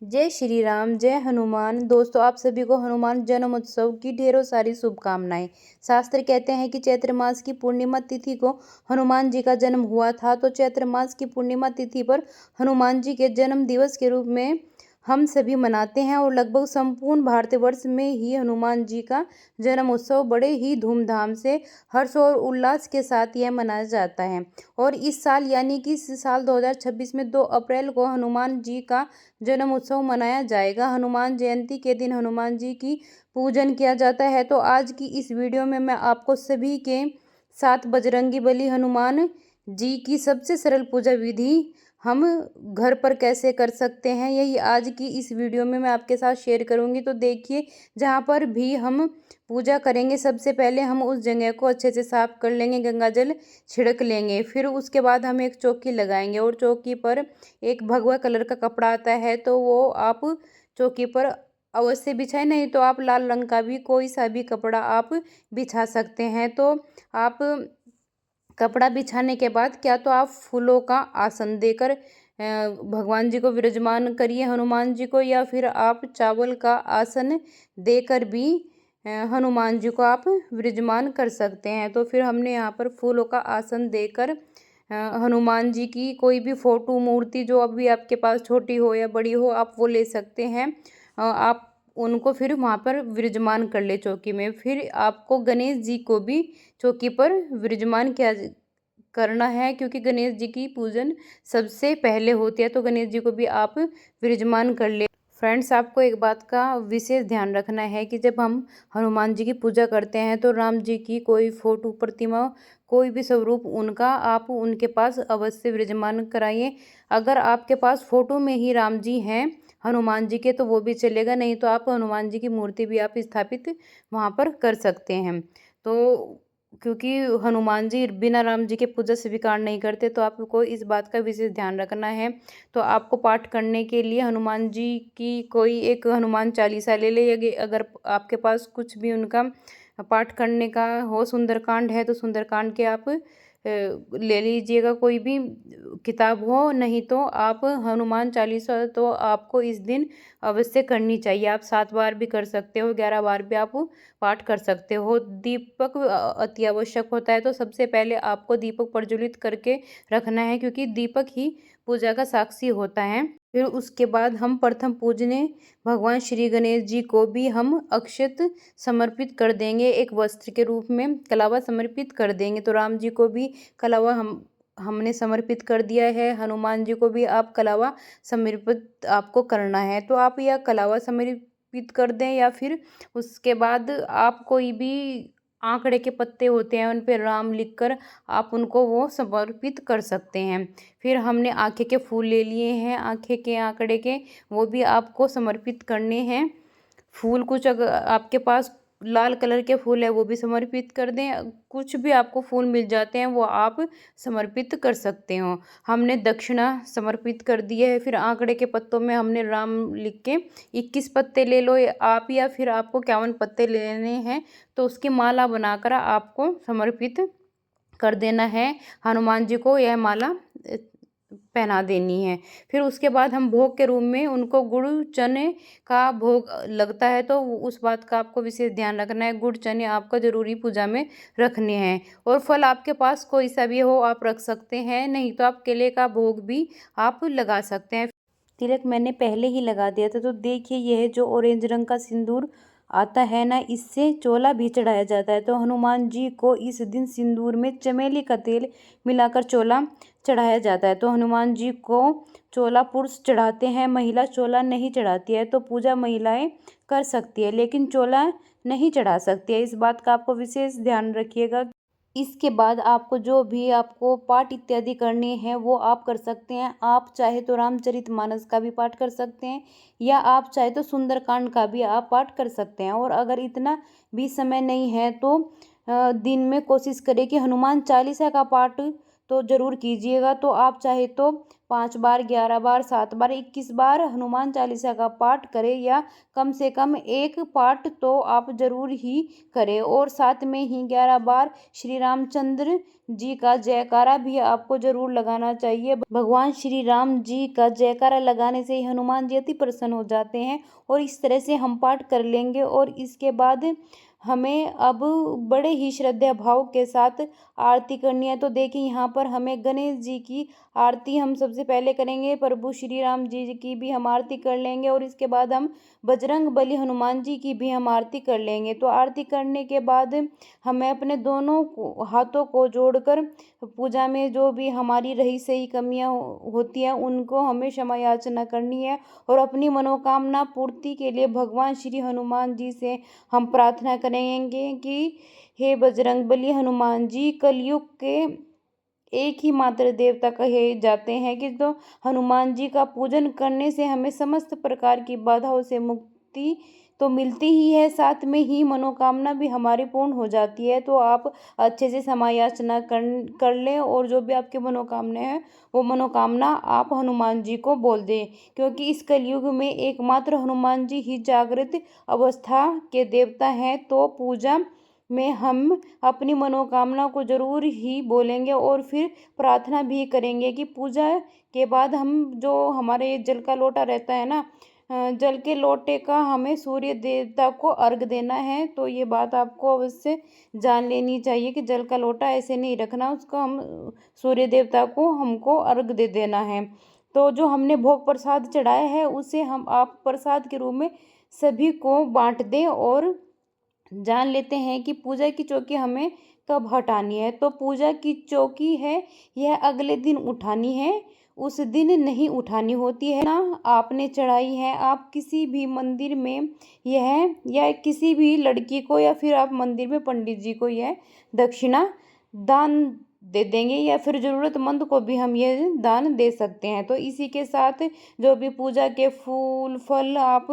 जय श्री राम, जय हनुमान। दोस्तों, आप सभी को हनुमान जन्मोत्सव की ढेरों सारी शुभकामनाएं। शास्त्र कहते हैं कि चैत्र मास की पूर्णिमा तिथि को हनुमान जी का जन्म हुआ था। तो चैत्र मास की पूर्णिमा तिथि पर हनुमान जी के जन्म दिवस के रूप में हम सभी मनाते हैं और लगभग संपूर्ण भारतवर्ष में ही हनुमान जी का जन्म उत्सव बड़े ही धूमधाम से, हर्ष और उल्लास के साथ यह मनाया जाता है। और इस साल यानी कि इस साल 2026 में 2 अप्रैल को हनुमान जी का जन्म उत्सव मनाया जाएगा। हनुमान जयंती के दिन हनुमान जी की पूजन किया जाता है। तो आज की इस वीडियो में मैं आपको सभी के साथ बजरंगी बली हनुमान जी की सबसे सरल पूजा विधि हम घर पर कैसे कर सकते हैं, यही आज की इस वीडियो में मैं आपके साथ शेयर करूंगी। तो देखिए, जहाँ पर भी हम पूजा करेंगे सबसे पहले हम उस जगह को अच्छे से साफ कर लेंगे, गंगा जल छिड़क लेंगे। फिर उसके बाद हम एक चौकी लगाएंगे और चौकी पर एक भगवा कलर का कपड़ा आता है, तो वो आप चौकी पर अवश्य बिछाएं, नहीं तो आप लाल रंग का भी कोई सा भी कपड़ा आप बिछा सकते हैं। तो आप कपड़ा बिछाने के बाद क्या तो आप फूलों का आसन देकर भगवान जी को विराजमान करिए, हनुमान जी को, या फिर आप चावल का आसन देकर भी हनुमान जी को आप विराजमान कर सकते हैं। तो फिर हमने यहाँ पर फूलों का आसन देकर हनुमान जी की कोई भी फोटो मूर्ति जो अभी आपके पास छोटी हो या बड़ी हो आप वो ले सकते हैं। आप उनको फिर वहाँ पर विराजमान कर ले चौकी में। फिर आपको गणेश जी को भी चौकी पर विराजमान किया करना है, क्योंकि गणेश जी की पूजन सबसे पहले होती है। तो गणेश जी को भी आप विराजमान कर ले। फ्रेंड्स, आपको एक बात का विशेष ध्यान रखना है कि जब हम हनुमान जी की पूजा करते हैं तो राम जी की कोई फोटो, प्रतिमा, कोई भी स्वरूप उनका आप उनके पास अवश्य विराजमान कराइए। अगर आपके पास फोटो में ही राम जी हैं हनुमान जी के तो वो भी चलेगा, नहीं तो आप हनुमान जी की मूर्ति भी आप स्थापित वहाँ पर कर सकते हैं। तो क्योंकि हनुमान जी बिना राम जी के पूजा स्वीकार नहीं करते, तो आपको इस बात का विशेष ध्यान रखना है। तो आपको पाठ करने के लिए हनुमान जी की कोई एक हनुमान चालीसा ले ले। अगर आपके पास कुछ भी उनका पाठ करने का हो, सुंदरकांड है तो सुंदरकांड के आप ले लीजिएगा, कोई भी किताब हो, नहीं तो आप हनुमान चालीसा तो आपको इस दिन अवश्य करनी चाहिए। आप 7 बार भी कर सकते हो, 11 बार भी आप पाठ कर सकते हो। दीपक अति आवश्यक होता है, तो सबसे पहले आपको दीपक प्रज्वलित करके रखना है, क्योंकि दीपक ही पूजा का साक्षी होता है। फिर उसके बाद हम प्रथम पूजने भगवान श्री गणेश जी को भी हम अक्षत समर्पित कर देंगे, एक वस्त्र के रूप में कलावा समर्पित कर देंगे। तो राम जी को भी कलावा हमने समर्पित कर दिया है, हनुमान जी को भी आप कलावा समर्पित आपको करना है। तो आप यह कलावा समर्पित कर दें, या फिर उसके बाद आप कोई भी आंकड़े के पत्ते होते हैं उन पे राम लिखकर आप उनको वो समर्पित कर सकते हैं। फिर हमने आंखें के फूल ले लिए हैं, आंखें के आंकड़े के, वो भी आपको समर्पित करने हैं। फूल कुछ अगर आपके पास लाल कलर के फूल है वो भी समर्पित कर दें, कुछ भी आपको फूल मिल जाते हैं वो आप समर्पित कर सकते हो। हमने दक्षिणा समर्पित कर दिए है। फिर आंकड़े के पत्तों में हमने राम लिख के 21 पत्ते ले लो आप, या फिर आपको 51 पत्ते लेने हैं तो उसकी माला बनाकर आपको समर्पित कर देना है। हनुमान जी को यह माला पहना देनी है। फिर उसके बाद हम भोग के रूप में उनको गुड़ चने का भोग लगता है, तो उस बात का आपको विशेष ध्यान रखना है। गुड़ चने आपको ज़रूरी पूजा में रखने हैं। और फल आपके पास कोई सा भी हो आप रख सकते हैं, नहीं तो आप केले का भोग भी आप लगा सकते हैं। तिलक मैंने पहले ही लगा दिया था। तो देखिए, यह जो ऑरेंज रंग का सिंदूर आता है ना, इससे चोला भी चढ़ाया जाता है। तो हनुमान जी को इस दिन सिंदूर में चमेली का तेल मिलाकर चोला चढ़ाया जाता है। तो हनुमान जी को चोला पुरुष चढ़ाते हैं, महिला चोला नहीं चढ़ाती है। तो पूजा महिलाएं कर सकती है लेकिन चोला नहीं चढ़ा सकती है, इस बात का आपको विशेष ध्यान रखिएगा। इसके बाद आपको जो भी आपको पाठ इत्यादि करने हैं वो आप कर सकते हैं। आप चाहे तो रामचरितमानस का भी पाठ कर सकते हैं, या आप चाहे तो सुंदरकांड का भी आप पाठ कर सकते हैं। और अगर इतना भी समय नहीं है तो दिन में कोशिश करें कि हनुमान चालीसा का पाठ तो ज़रूर कीजिएगा। तो आप चाहे तो 5 बार, 11 बार, 7 बार, 21 बार हनुमान चालीसा का पाठ करें या कम से कम एक पाठ तो आप ज़रूर ही करें। और साथ में ही 11 बार श्री रामचंद्र जी का जयकारा भी आपको ज़रूर लगाना चाहिए। भगवान श्री राम जी का जयकारा लगाने से ही हनुमान जी अति प्रसन्न हो जाते हैं। और इस तरह से हम पाठ कर लेंगे और इसके बाद हमें अब बड़े ही श्रद्धा भाव के साथ आरती करनी है। तो देखिए यहाँ पर हमें गणेश जी की आरती हम सबसे पहले करेंगे, प्रभु श्री राम जी की भी हम आरती कर लेंगे और इसके बाद हम बजरंग बली हनुमान जी की भी हम आरती कर लेंगे। तो आरती करने के बाद हमें अपने दोनों हाथों को जोड़कर पूजा में जो भी हमारी रही सही कमियां होती हैं उनको हमें क्षमा याचना करनी है और अपनी मनोकामना पूर्ति के लिए भगवान श्री हनुमान जी से हम प्रार्थना करेंगे कि हे बजरंगबली हनुमान जी, कलयुग के एक ही मात्र देवता कहे जाते हैं कि तो हनुमान जी का पूजन करने से हमें समस्त प्रकार की बाधाओं से मुक्ति तो मिलती ही है, साथ में ही मनोकामना भी हमारी पूर्ण हो जाती है। तो आप अच्छे से समायाचना कर लें और जो भी आपकी मनोकामना है वो मनोकामना आप हनुमान जी को बोल दें, क्योंकि इस कलयुग में एकमात्र हनुमान जी ही जागृत अवस्था के देवता हैं। तो पूजा में हम अपनी मनोकामना को ज़रूर ही बोलेंगे और फिर प्रार्थना भी करेंगे कि पूजा के बाद हम जो हमारे जल का लोटा रहता है ना, जल के लोटे का हमें सूर्य देवता को अर्घ देना है। तो ये बात आपको अवश्य जान लेनी चाहिए कि जल का लोटा ऐसे नहीं रखना, उसको हम सूर्य देवता को हमको अर्घ दे देना है। तो जो हमने भोग प्रसाद चढ़ाया है उसे हम आप प्रसाद के रूप में सभी को बांट दें और जान लेते हैं कि पूजा की चौकी हमें कब हटानी है। तो पूजा की चौकी है यह अगले दिन उठानी है, उस दिन नहीं उठानी होती है ना। आपने चढ़ाई है, आप किसी भी मंदिर में यह या किसी भी लड़की को या फिर आप मंदिर में पंडित जी को यह दक्षिणा दान दे देंगे या फिर ज़रूरतमंद को भी हम ये दान दे सकते हैं। तो इसी के साथ जो भी पूजा के फूल फल आप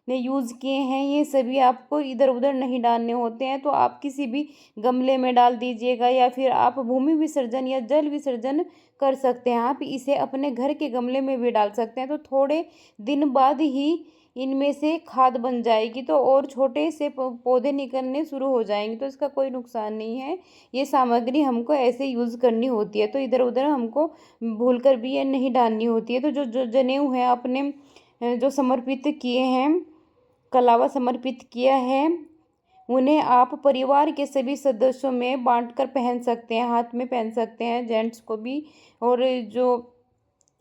ने यूज़ किए हैं ये सभी आपको इधर उधर नहीं डालने होते हैं। तो आप किसी भी गमले में डाल दीजिएगा या फिर आप भूमि विसर्जन या जल विसर्जन कर सकते हैं। आप इसे अपने घर के गमले में भी डाल सकते हैं। तो थोड़े दिन बाद ही इनमें से खाद बन जाएगी तो और छोटे से पौधे निकलने शुरू हो जाएंगे। तो इसका कोई नुकसान नहीं है, ये सामग्री हमको ऐसे यूज़ करनी होती है। तो इधर उधर हमको भूलकर भी ये नहीं डालनी होती है। तो जो जनेऊ है अपने जो समर्पित किए हैं, कलावा समर्पित किया है, उन्हें आप परिवार के सभी सदस्यों में बांटकर पहन सकते हैं, हाथ में पहन सकते हैं, जेंट्स को भी। और जो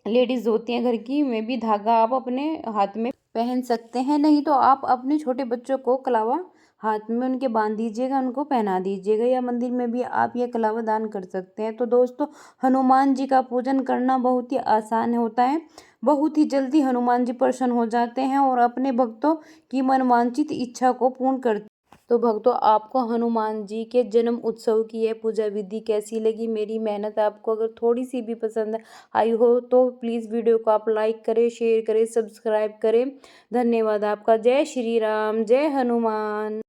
लेडीज़ होती हैं घर की में भी धागा आप अपने हाथ में पहन सकते हैं। नहीं तो आप अपने छोटे बच्चों को कलावा हाथ में उनके बांध दीजिएगा, उनको पहना दीजिएगा, या मंदिर में भी आप ये कलावा दान कर सकते हैं। तो दोस्तों, हनुमान जी का पूजन करना बहुत ही आसान होता है, बहुत ही जल्दी हनुमान जी प्रसन्न हो जाते हैं और अपने भक्तों की मनवांछित इच्छा को पूर्ण करते। तो भक्तों, आपको हनुमान जी के जन्म उत्सव की यह पूजा विधि कैसी लगी? मेरी मेहनत आपको अगर थोड़ी सी भी पसंद आई हो तो प्लीज़ वीडियो को आप लाइक करें, शेयर करें, सब्सक्राइब करें। धन्यवाद आपका। जय श्री राम, जय हनुमान।